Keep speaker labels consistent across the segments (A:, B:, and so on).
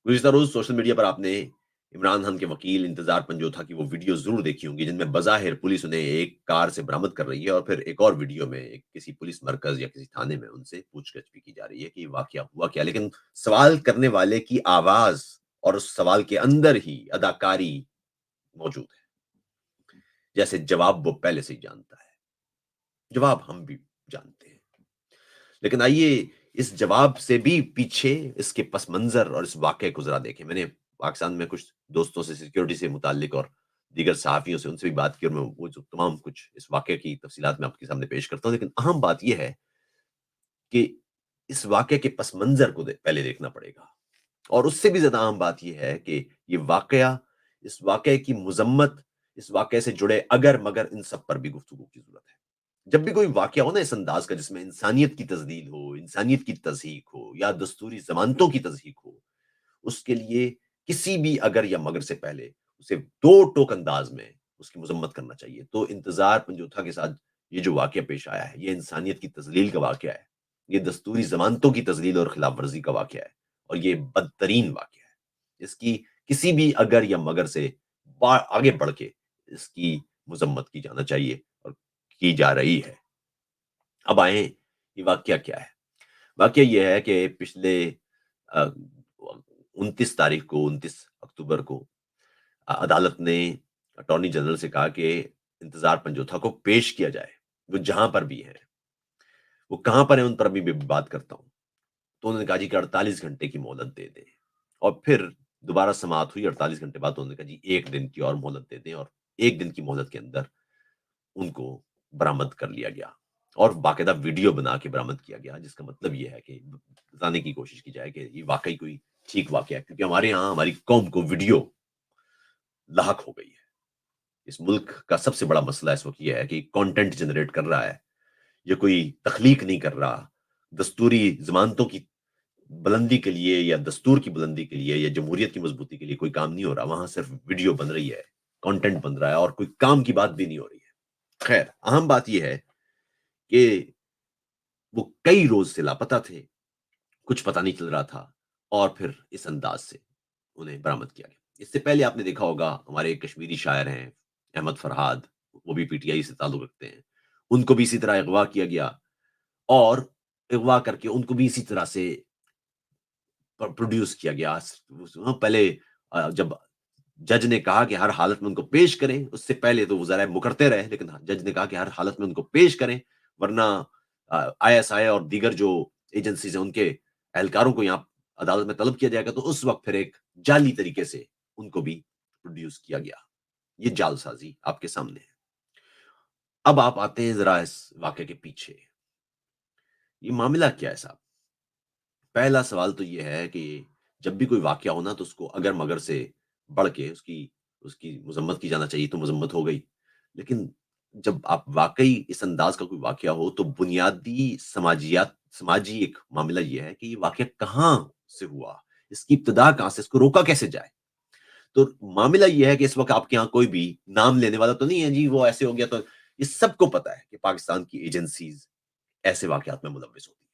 A: गुज़िश्ता रोज़ social media पर आपने इमरान खान के वकील इंतज़ार पंजोथा की वो वीडियो ज़रूर देखी होंगी, जिनमें बज़ाहिर पुलिस उन्हें एक कार से बरामद कर रही है और फिर एक और वीडियो में किसी पुलिस मरकज़ या किसी थाने में उनसे पूछताछ भी की जा रही है कि ये वाक़या हुआ क्या? लेकिन सवाल करने वाले की आवाज़ और उस सवाल के अंदर ही अदाकारी मौजूद है। जैसे जवाब वो पहले से ही जानता है। जवाब हम भी जानते हैं। लेकिन आइए इस जवाब से भी पीछे इसके पस मंज़र और इस वाक़ये को ज़रा देखें। मैंने पाकिस्तान में कुछ दोस्तों से सिक्योरिटी से मुताल्लिक और दीगर सहाफ़ियों से उनसे भी बात की और मैं वो जो तमाम कुछ इस वाक़ये की तफ़सीलात मैं आपके सामने पेश करता हूँ। लेकिन अहम बात ये है कि इस वाक़ये के पस मंज़र को पहले देखना पड़ेगा। और उससे भी ज़्यादा अहम बात ये है कि ये वाक़या, इस वाक़ये की मज़म्मत, इस वाक़ये से जुड़े अगर-मगर इन सब पर भी गुफ्तगू की ज़रूरत है। जब भी कोई वाक़या हो ना इस अंदाज़ का जिसमें इंसानियत की तज़लील हो, इंसानियत की तज़हीक हो या दस्तूरी ज़मानतों की तज़हीक हो, उसके लिए किसी भी अगर या मगर से पहले उसे दो टोक अंदाज़ में उसकी मज़म्मत करना चाहिए। तो इंतज़ार पंजोथा के साथ ये जो वाक़या पेश आया है, ये इंसानियत की तज़लील का वाक़या है। ये दस्तूरी ज़मानतों की तज़लील और खिलाफ़ वर्ज़ी का वाक़या है और ये बदतरीन वाक़या है। इसकी किसी भी अगर या मगर से आगे बढ़ के इसकी मज़म्मत की जाना चाहिए और की जा रही है। अब आएँ ये वाक़या क्या है? वाक़या ये है कि पिछले 29 तारीख को 29 अक्टूबर को अदालत ने अटॉर्नी जनरल से कहा कि इंतज़ार पंजोथा को पेश किया जाए, वो जहाँ पर भी हैं। वो कहाँ पर हैं उन पर अभी मैं बात करता हूँ। तो उन्होंने कहा जी कि 48 घंटे की मोहलत दे दें और फिर दोबारा समाअत हुई 48 घंटे बाद तो उन्होंने कहा जी 1 दिन की और मोहलत दे दें और 1 दिन की मोहलत के अंदर उनको बरामद कर लिया गया और बाकायदा वीडियो बना के बरामद किया गया जिसका मतलब ये है कि बताने की कोशिश की जाए कि ये वाक़ई कोई ठीक वाक़या है क्योंकि हमारे यहाँ हमारी कौम को वीडियो लाहक हो गई है। इस मुल्क का सबसे बड़ा मसला इस वक़्त ये है कि कंटेंट जनरेट कर रहा है, ये कोई तख्लीक नहीं कर रहा। दस्तूरी ज़मानतों की बुलंदी के लिए या दस्तूर की बुलंदी के लिए या जमहूरियत की मज़बूती के लिए कोई काम नहीं हो रहा, वहाँ सिर्फ़ वीडियो बन रही है, कंटेंट बन रहा है और कोई काम की बात भी नहीं हो रही है। ख़ैर, अहम बात ये है कि वो कई रोज़ से लापता थे, कुछ पता नहीं चल रहा था और फिर इस अंदाज़ से उन्हें बरामद किया गया। इससे पहले आपने देखा होगा हमारे एक कश्मीरी शायर हैं, अहमद फरहाद, वो भी पीटीआई से ताल्लुक़ रखते हैं। उनको भी इसी तरह अगवा किया गया और अगवा करके उनको भी इसी तरह से प्रोड्यूस किया गया। पहले जब जज ने कहा कि हर हालत में उनको पेश करें, उससे पहले तो वो ज़रा मुकरते रहे, लेकिन जज ने कहा कि हर हालत में उनको पेश करें, वरना आईएसआई और दीगर जो एजेंसीज़ हैं, उनके एहलकारों को यहाँ अदालत में तलब किया जाएगा, तो उस वक़्त फिर एक जाली तरीके से उनको भी प्रोड्यूस किया गया। ये जालसाज़ी आपके सामने है। अब आप आते हैं ज़रा इस वाक़ये के पीछे। ये मामला क्या है साहब? पहला सवाल तो ये है कि जब भी कोई वाक़या हो ना तो उसको अगर-मगर से बढ़ के उसकी उसकी मज़म्मत की जाना चाहिए तो मज़म्मत हो गई। लेकिन जब आप वाक़ई इस अंदाज़ का कोई वाक़या हो तो बुनियादी समाजी एक मामला ये है कि ये वाक़या कहाँ से हुआ? इसकी इब्तिदा कहाँ से? इसको रोका कैसे जाए? तो मामला ये है कि इस वक़्त आपके यहाँ कोई भी नाम लेने वाला तो नहीं है जी वो ऐसे हो गया तो ये सबको पता है कि पाकिस्तान की एजेंसीज़ ऐसे वाक़यात में मुलव्विस होती हैं।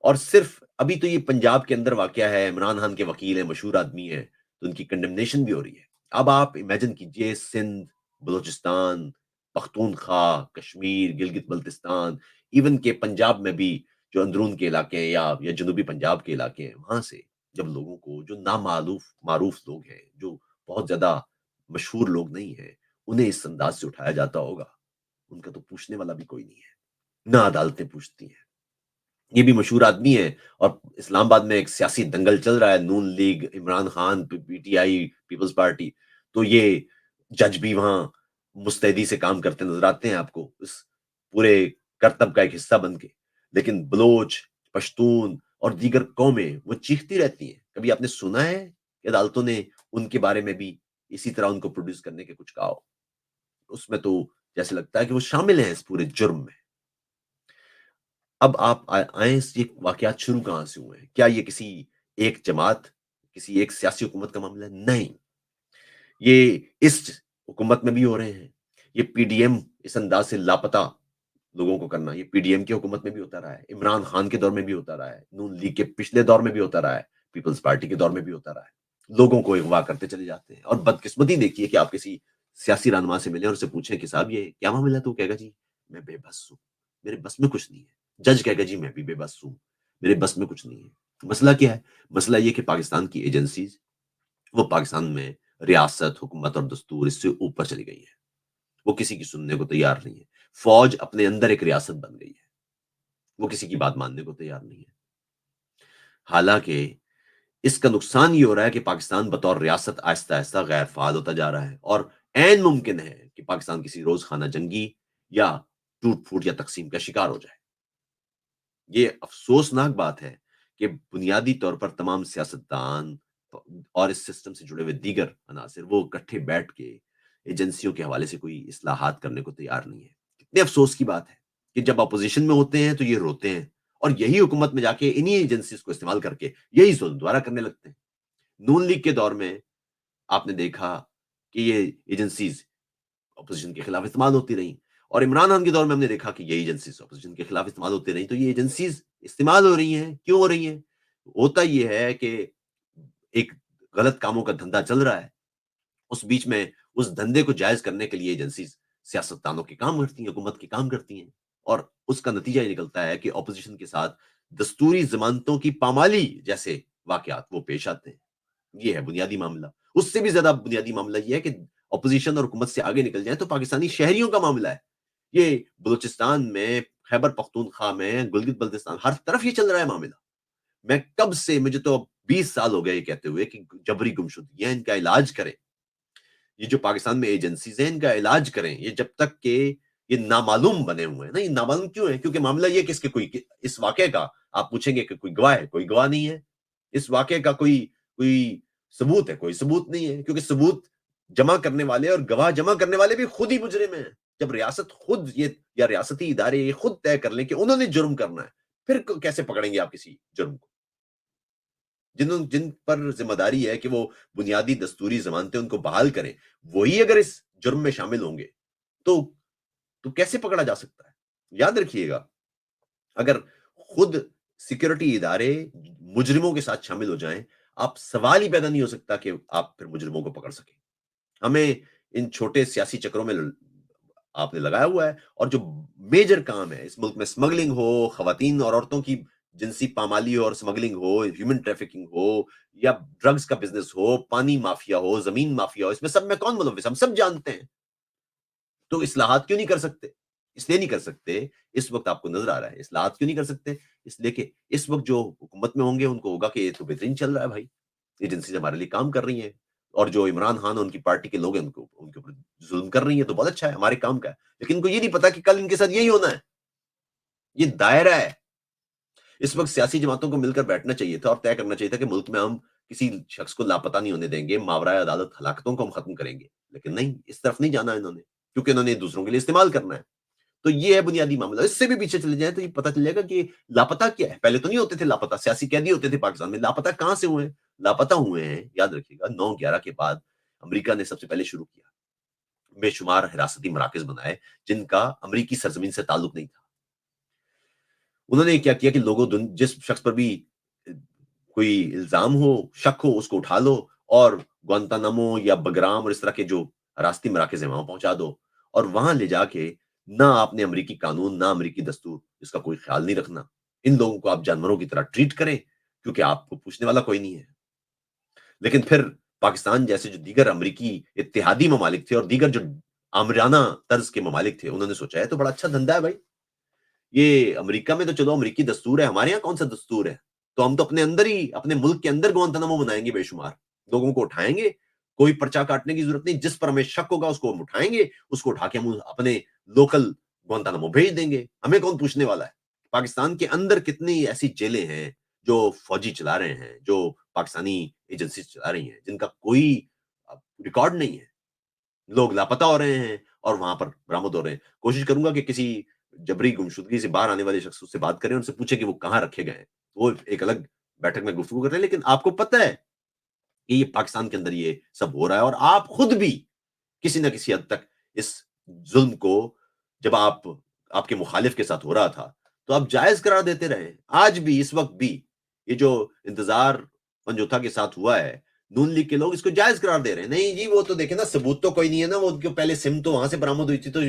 A: और सिर्फ अभी तो ये पंजाब के अंदर वाक़या है, इमरान खान के वकील हैं, मशहूर आदमी हैं, तो उनकी कंडेमनेशन भी हो रही है। अब आप इमेजिन कीजिए सिंध, बलूचिस्तान, पख्तूनख्वा, कश्मीर, गिलगित-बल्तिस्तान, इवन के पंजाब में भी जो अंदरून के इलाके हैं या जनूबी पंजाब के इलाके हैं, वहाँ से जब लोगों को जो मारूफ लोग हैं, जो बहुत ज़्यादा मशहूर लोग नहीं हैं, उन्हें इस अंदाज़ से उठाया जाता होगा, उनका तो पूछने वाला भी कोई नहीं है। ना अदालतें पूछती हैं। ये भी मशहूर आदमी है और इस्लामाबाद में एक सियासी दंगल चल रहा है, Noon league, Imran Khan, PTI, peoples party. तो ये जज भी वहाँ मुस्तैदी से काम करते नज़र आते हैं आपको, इस पूरे करतब का एक हिस्सा बन के। लेकिन बलोच, पश्तून और दीगर कौमें, वो चीखती रहती हैं। कभी आपने सुना है कि अदालतों ने उनके बारे में भी इसी तरह उनको प्रोड्यूस करने के कुछ कहा हो? उसमें तो जैसे लगता है कि वो शामिल हैं इस पूरे जुर्म में। अब आप आएँ ये वाक़यात शुरू कहाँ से हुए हैं? क्या ये किसी एक जमात, किसी एक सियासी हुकूमत का मामला है? नहीं, ये इस हुकूमत में भी हो रहे हैं। ये पीडीएम इस अंदाज़ से लापता लोगों को करना, ये पीडीएम की हुकूमत में भी होता रहा है, इमरान खान के दौर में भी होता रहा है, नून लीग के पिछले दौर में भी होता रहा है, پیپلز پارٹی کے دور میں بھی ہوتا رہا ہے، لوگوں کو اغوا کرتے چلے جاتے ہیں، اور بدقسمتی دیکھیے کہ آپ کسی سیاسی رہنما سے ملیں اور اسے پوچھیں کہ صاحب یہ کیا معاملہ ہے، تو وہ کہے گا جی میں بے بس ہوں، میرے بس میں کچھ نہیں ہے، جج کہے گا جی میں بھی بے بس ہوں، میرے بس میں کچھ نہیں ہے۔ مسئلہ کیا ہے؟ مسئلہ یہ کہ پاکستان کی ایجنسیز وہ پاکستان میں ریاست، حکومت اور دستور اس سے اوپر چلی گئی ہے، وہ کسی کی سننے کو تیار نہیں ہے، فوج اپنے اندر ایک ریاست بن گئی ہے، وہ کسی کی بات ماننے کو تیار نہیں ہے۔ حالانکہ اس کا نقصان یہ ہو رہا ہے کہ پاکستان بطور ریاست آہستہ آہستہ غیر فعال ہوتا جا رہا ہے، اور عین ممکن ہے کہ پاکستان کسی روز خانہ جنگی یا ٹوٹ پھوٹ یا تقسیم کا شکار ہو جائے۔ یہ افسوسناک بات ہے کہ بنیادی طور پر تمام سیاستدان اور اس سسٹم سے جڑے ہوئے دیگر عناصر وہ اکٹھے بیٹھ کے ایجنسیوں کے حوالے سے کوئی اصلاحات کرنے کو تیار نہیں ہے۔ کتنے افسوس کی بات ہے کہ جب اپوزیشن میں ہوتے ہیں تو یہ روتے ہیں، اور یہی حکومت میں جا کے انہی ایجنسیز کو استعمال کر کے یہی ظلم دوبارہ کرنے لگتے ہیں۔ نون لیگ کے دور میں آپ نے دیکھا کہ یہ ایجنسیز اپوزیشن کے خلاف استعمال ہوتی رہیں، اور عمران خان کے دور میں ہم نے دیکھا کہ یہ ایجنسیز اپوزیشن کے خلاف استعمال ہوتی رہیں۔ تو یہ ایجنسیز استعمال ہو رہی ہیں، کیوں ہو رہی ہیں؟ ہوتا یہ ہے کہ ایک غلط کاموں کا دھندا چل رہا ہے، اس بیچ میں اس دھندے کو جائز کرنے کے لیے ایجنسیز سیاستدانوں کے کام کرتی ہیں، حکومت کے کام کرتی ہیں، اور اس کا نتیجہ یہ نکلتا ہے کہ اپوزیشن کے ساتھ دستوری ضمانتوں کی پامالی جیسے واقعات وہ پیش آتے ہیں۔ یہ ہے بنیادی معاملہ۔ اس سے بھی زیادہ بنیادی معاملہ یہ ہے کہ اپوزیشن اور حکومت سے آگے نکل جائیں تو پاکستانی شہریوں کا معاملہ ہے۔ یہ بلوچستان میں، خیبر پختونخوا میں، گلگت بلتستان، ہر طرف یہ چل رہا ہے معاملہ۔ میں کب سے، مجھے تو اب 20 سال ہو گئے یہ کہتے ہوئے کہ جبری گمشدگی ہے، ان کا علاج کریں۔ یہ جو پاکستان میں ایجنسیز ہیں ان کا علاج کریں، یہ جب تک کہ یہ نامعلوم بنے ہوئے ہیں نا، یہ نامعلوم کیوں ہے؟ کیونکہ معاملہ یہ کہ اس کے کوئی اس واقعے کا آپ پوچھیں گے کہ کوئی گواہ ہے، کوئی گواہ نہیں ہے۔ اس واقعے کا کوئی ثبوت ہے، کوئی ثبوت نہیں ہے، کیونکہ ثبوت جمع کرنے والے اور گواہ جمع کرنے والے بھی خود ہی مجرم ہیں۔ جب ریاست خود یہ یا ریاستی ادارے یہ خود طے کر لیں کہ انہوں نے جرم کرنا ہے، پھر کیسے پکڑیں گے آپ کسی جرم کو؟ جن پر ذمہ داری ہے کہ وہ بنیادی دستوری ضمانتیں ان کو بحال کریں، وہی اگر اس جرم میں شامل ہوں گے تو کیسے پکڑا جا سکتا ہے؟ یاد رکھیے گا، اگر خود سیکورٹی ادارے مجرموں کے ساتھ شامل ہو جائیں، آپ سوال ہی پیدا نہیں ہو سکتا کہ آپ پھر مجرموں کو پکڑ سکیں۔ ہمیں ان چھوٹے سیاسی چکروں میں آپ نے لگایا ہوا ہے، اور جو میجر کام ہے اس ملک میں، سمگلنگ ہو، خواتین اور عورتوں کی جنسی پامالی اور سمگلنگ ہو، ہیومن ٹریفکنگ ہو، یا ڈرگز کا بزنس ہو، پانی مافیا ہو، زمین مافیا ہو، اس میں سب میں کون ملوث ہے؟ ہم سب جانتے ہیں۔ تو اصلاحات کیوں نہیں کر سکتے؟ اس لیے نہیں کر سکتے، اس وقت آپ کو نظر آ رہا ہے اصلاحات کیوں نہیں کر سکتے؟ اس لیے کہ اس وقت جو حکومت میں ہوں گے ان کو ہوگا کہ یہ تو بہترین چل رہا ہے بھائی، ایجنسیز ہمارے لیے کام کر رہی ہیں، اور جو عمران خان اور ان کی پارٹی کے لوگ ہیں ان کے اوپر ظلم کر رہی ہیں، تو بہت اچھا ہے، ہمارے کام کا ہے۔ لیکن ان کو یہ نہیں پتا کہ کل ان کے ساتھ یہی ہونا ہے۔ یہ دائرہ ہے۔ اس وقت سیاسی جماعتوں کو مل کر بیٹھنا چاہیے تھا اور طے کرنا چاہیے تھا کہ ملک میں ہم کسی شخص کو لاپتہ نہیں ہونے دیں گے، ماورائے عدالت ہلاکتوں کو ہم ختم کریں گے۔ لیکن نہیں، اس طرف نہیں جانا انہوں نے، کیونکہ انہوں نے دوسروں کے لیے استعمال کرنا ہے۔ تو یہ ہے بنیادی معاملہ۔ اس سے بھی پیچھے چلے جائیں تو یہ پتہ چل جائے گا کہ لاپتہ کیا ہے۔ پہلے تو نہیں ہوتے تھے لاپتہ، سیاسی قیدی ہوتے تھے پاکستان میں، لاپتہ کہاں سے ہوئے ہیں؟ لاپتہ ہوئے ہیں، یاد رکھیے گا، 9/11 کے بعد امریکہ نے سب سے پہلے شروع کیا، بے شمار حراستی مراکز بنائے جن کا امریکی سرزمین سے تعلق نہیں تھا۔ انہوں نے کیا کیا کہ لوگوں، جس شخص پر بھی کوئی الزام ہو، شک ہو، اس کو اٹھا لو اور گوانتانامو یا بگرام اور اس طرح کے جو حراستی مراکز ہیں وہاں پہنچا دو، اور وہاں لے جا کے نہ آپ نے امریکی قانون، نہ امریکی دستور، اس کا کوئی خیال نہیں رکھنا۔ ان لوگوں کو آپ جانوروں کی طرح ٹریٹ کریں کیونکہ آپ کو پوچھنے والا کوئی نہیں ہے۔ لیکن پھر پاکستان جیسے جو دیگر امریکی اتحادی ممالک تھے اور دیگر جو آمرانہ طرز کے ممالک تھے، انہوں نے سوچا ہے تو بڑا اچھا دھندا ہے بھائی، یہ امریکہ میں تو چلو امریکی دستور ہے، ہمارے یہاں کون سا دستور ہے؟ تو ہم تو اپنے اندر ہی، اپنے ملک کے اندر گوانتانامو بنائیں گے، بے شمار لوگوں کو اٹھائیں گے، کوئی پرچہ کاٹنے کی ضرورت نہیں، جس پر ہمیں شک ہوگا اس کو ہم اٹھائیں گے، اس کو اٹھا کے ہم اپنے لوکل گوانتانامو بھیج دیں گے، ہمیں کون پوچھنے والا ہے؟ پاکستان کے اندر کتنی ایسی جیلیں ہیں جو فوجی چلا رہے ہیں، جو پاکستانی ایجنسی چلا رہی ہیں، جن کا کوئی ریکارڈ نہیں ہے، لوگ لاپتہ ہو رہے ہیں اور وہاں پر برآمد ہو رہے ہیں۔ کوشش کروں گا کہ کسی جبری گمشدگی سے باہر آنے والے شخص سے بات کریں، ان سے پوچھیں کہ وہ کہاں رکھے گئے ہیں، وہ ایک الگ بیٹھک میں گفتگو کرتے ہیں۔ لیکن آپ کو پتہ ہے کہ یہ پاکستان کے اندر یہ سب ہو رہا ہے، اور آپ خود بھی کسی نہ کسی حد تک اس ظلم کو، جب آپ کے مخالف کے ساتھ ہو رہا تھا تو آپ جائز قرار دیتے رہے۔ آج بھی، اس وقت بھی، یہ جو انتظار पंजोथा के साथ हुआ है, नून लीग के लोग इसको जायज करार दे रहे हैं। नहीं जी, वो तो देखे ना, सबूत तो कोई नहीं है ना, वो उनके पहले सिम तो वहां से बरामद हुई थी। तो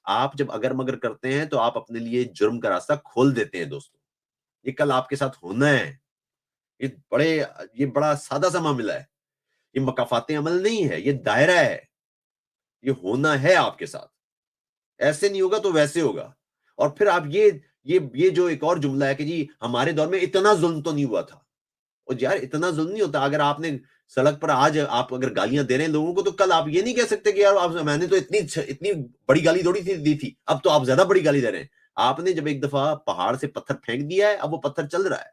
A: आप जब अगर मगर करते हैं तो आप अपने लिए जुर्म का रास्ता खोल देते हैं दोस्तों। ये कल आपके साथ होना है। ये बड़े ये बड़ा सादा सा मामला है। ये मकाफाते अमल नहीं है, ये दायरा है। ये होना है आपके साथ। ऐसे नहीं होगा तो वैसे होगा। और फिर आप ये जो एक और जुमला है कि जी हमारे दौर में इतना जुल्म तो नहीं हुआ था। और यार इतना जुल्म नहीं होता। अगर आपने सड़क पर आज आप अगर गालियां दे रहे हैं लोगों को, तो कल आप ये नहीं कह सकते कि यार मैंने तो इतनी बड़ी गाली थोड़ी दी थी, अब तो आप ज्यादा बड़ी गाली दे रहे हैं। आपने जब एक दफा पहाड़ से पत्थर फेंक दिया है, अब वो पत्थर चल रहा है।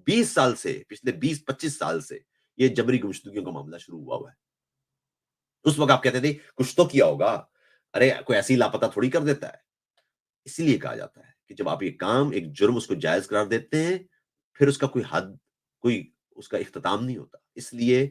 A: 20 साल से, पिछले 20-25 साल से ये जबरी गुमशुदगियों का मामला शुरू हुआ है। उस वक्त आप कहते थे कुछ तो किया होगा। अरे कोई ऐसी लापता थोड़ी कर देता है। इसीलिए कहा जाता है कि जब आप ये काम एक जुर्म उसको जायज करार देते हैं, फिर उसका कोई हद, कोई उसका इख्तिताम नहीं होता। इसलिए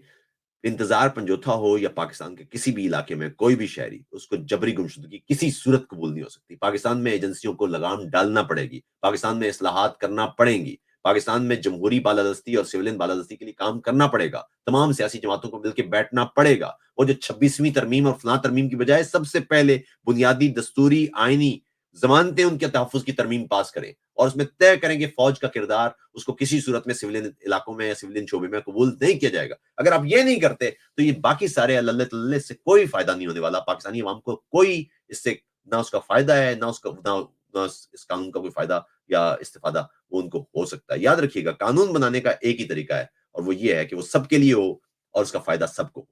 A: इंतजार पंजोथा हो या पाकिस्तान के किसी भी इलाके में कोई भी शहरी, उसको जबरी गुमशुदगी किसी सूरत कबूल नहीं हो सकती। पाकिस्तान में एजेंसियों को लगाम डालना पड़ेगी, पाकिस्तान में इस्लाहात करना पड़ेंगी, पाकिस्तान में जमहूरी बालादस्ती और सिविलियन बालादस्ती के लिए काम करना पड़ेगा, तमाम सियासी जमातों को मिलकर बैठना पड़ेगा। और जो 26वीं तरमीम और फलां तरमीम की बजाय सबसे पहले बुनियादी दस्तूरी आईनी जमानतें उनके तहफ़्फ़ुज़ की तरमीम पास करें और उसमें तय करें कि फौज का किरदार उसको किसी सूरत में सिविलियन इलाकों में या सिविलियन शोबे में कबूल नहीं किया जाएगा। अगर आप ये नहीं करते तो ये बाकी सारे अल्ले तल्ले से कोई फायदा नहीं होने वाला। पाकिस्तानी अवाम को कोई इससे ना उसका फायदा है, ना इस कानून का कोई फायदा या इस्तिफादा वो उनको हो सकता है। याद रखिएगा, कानून बनाने का एक ही तरीका है और वो ये है कि वो सबके लिए हो और उसका फायदा सबको हो।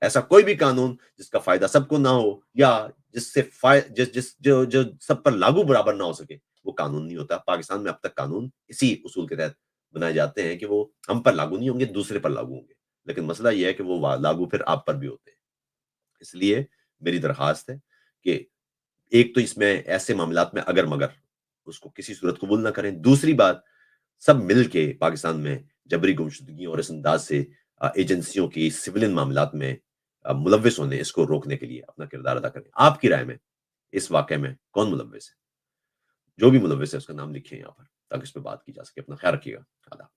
A: ऐसा कोई भी कानून जिसका फायदा सबको ना हो या जिससे जिस जिस जो जो सब पर लागू बराबर ना हो सके, वो कानून नहीं होता। पाकिस्तान में अब तक कानून इसी उसूल के तहत बनाए जाते हैं कि वो हम पर लागू नहीं होंगे, दूसरे पर लागू होंगे। लेकिन मसला ये है कि वो लागू फिर आप पर भी होते हैं। इसलिए मेरी दरखास्त है कि एक तो इसमें ऐसे मामलात में अगर मगर उसको किसी सूरत कबूल ना करें। दूसरी बात, सब मिल के पाकिस्तान में जबरी गुमशुदगी और इस अंदाज से एजेंसियों की सिविलियन मामलात में मुलव्विस होने, इसको रोकने के लिए अपना किरदार अदा करें। आपकी राय में इस वाक़ये में कौन मुलव्विस है? जो भी मुलव्विस है उसका नाम लिखिए यहाँ पर ताकि इस पे बात की जा सके। अपना ख्याल रखिएगा। आदाब।